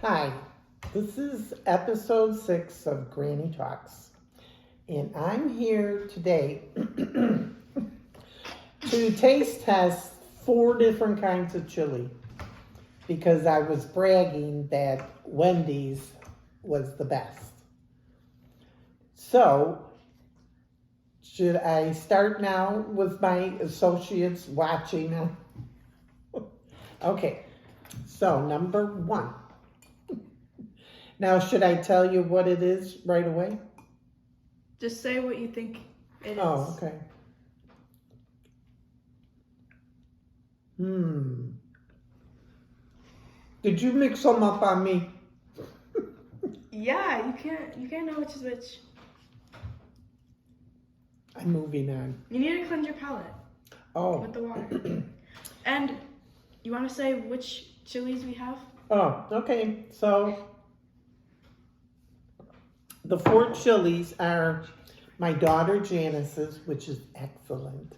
Hi, this is episode 6 of Granny Talks, and I'm here today to taste test 4 different kinds of chili because I was bragging that Wendy's was the best. So, should I start now with my associates watching? Okay, so number 1. Now, should I tell you what it is right away? Just say what you think it is. Oh, okay. Did you mix them up on me? Yeah, you can't know which is which. I'm moving on. You need to cleanse your palate with the water. And you want to say which chilies we have? Oh, okay. So the 4 chilies are my daughter Janice's, which is excellent,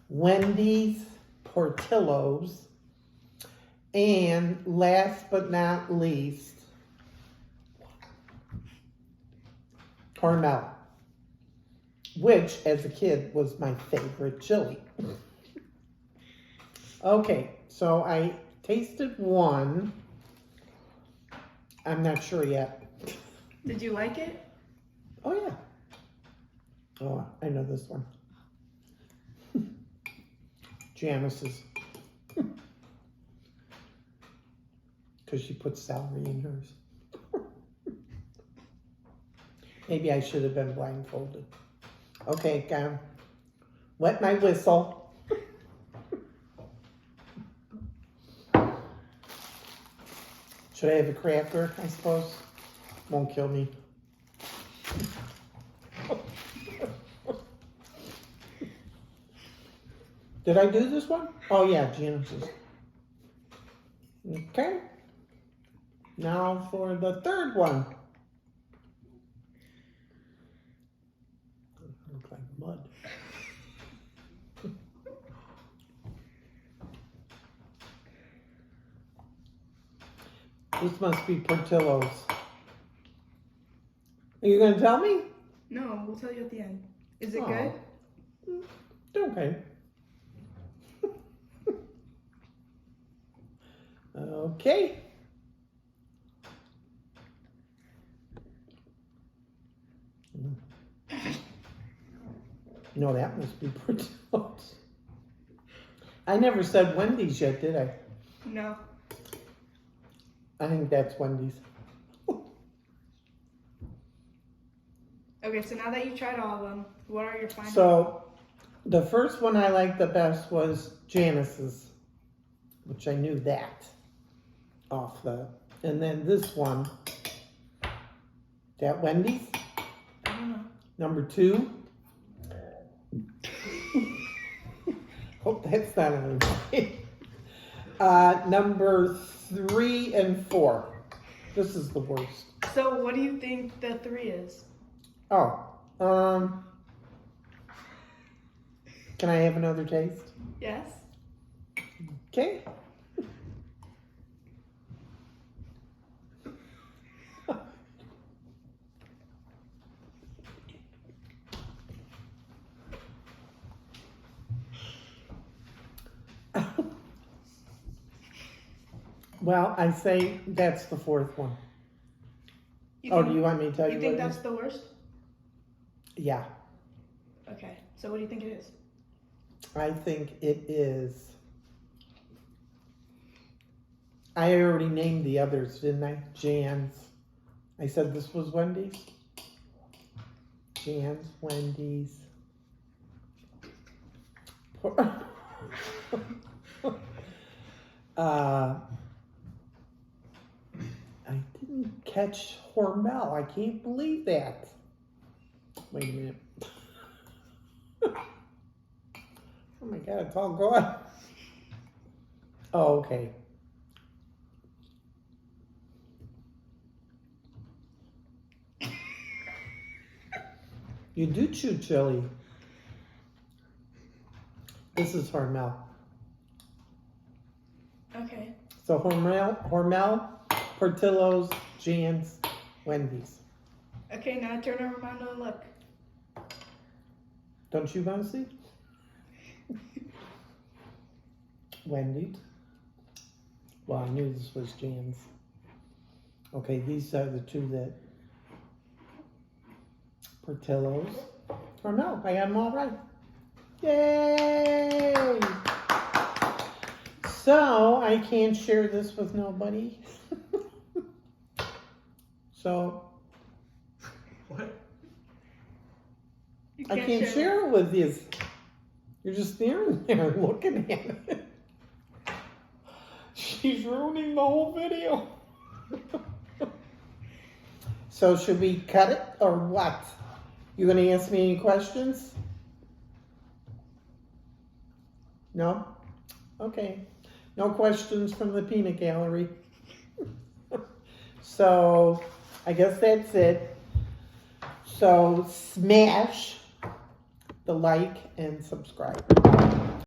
Wendy's, Portillo's, and last but not least, Hormel, which as a kid was my favorite chili. Okay, so I tasted one. I'm not sure yet. Did you like it? Oh, yeah. Oh, I know this one. Janice's. Because she put celery in hers. Maybe I should have been blindfolded. Okay, wet my whistle. Should I have a cracker, I suppose? Won't kill me. Did I do this one? Oh yeah, Janice's. Okay. Now for the third one. Looks like mud. This must be Portillo's. Are you going to tell me? No, we'll tell you at the end. Is it good? Okay. Okay. No, that must be Portillo's. I never said Wendy's yet, did I? No. I think that's Wendy's. Okay, so now that you tried all of them, what are your final? So, the first one I liked the best was Janice's, which I knew that off the. And then this one, that Wendy's. I don't know. Number 2. Hope that's not on number 3 and 4. This is the worst. So what do you think the 3 is? Oh, can I have another taste? Yes. Okay. Well, I say that's the 4th one. Do you want me to tell you? You think that's the worst? Yeah. Okay. So what do you think it is? I think it is. I already named the others, didn't I? Jan's. I said this was Wendy's. Jan's, Wendy's. I didn't catch Hormel. I can't believe that. Wait a minute. Oh my God, it's all gone. Oh, okay. You do chew chili. This is Hormel. Okay. So Hormel Portillo's, Jan's, Wendy's. Okay, now turn around and look. Don't you want to see? Wendy's. Well, I knew this was Jan's. Okay, these are the two that. Portillo's. Oh no, I got them all right. Yay! So, I can't share this with nobody. So, What? You I can't share it with you. You're just staring there and looking at it. She's ruining the whole video. So, should we cut it or what? You gonna ask me any questions? No? Okay. No questions from the peanut gallery. So, I guess that's it. So, smash the like and subscribe.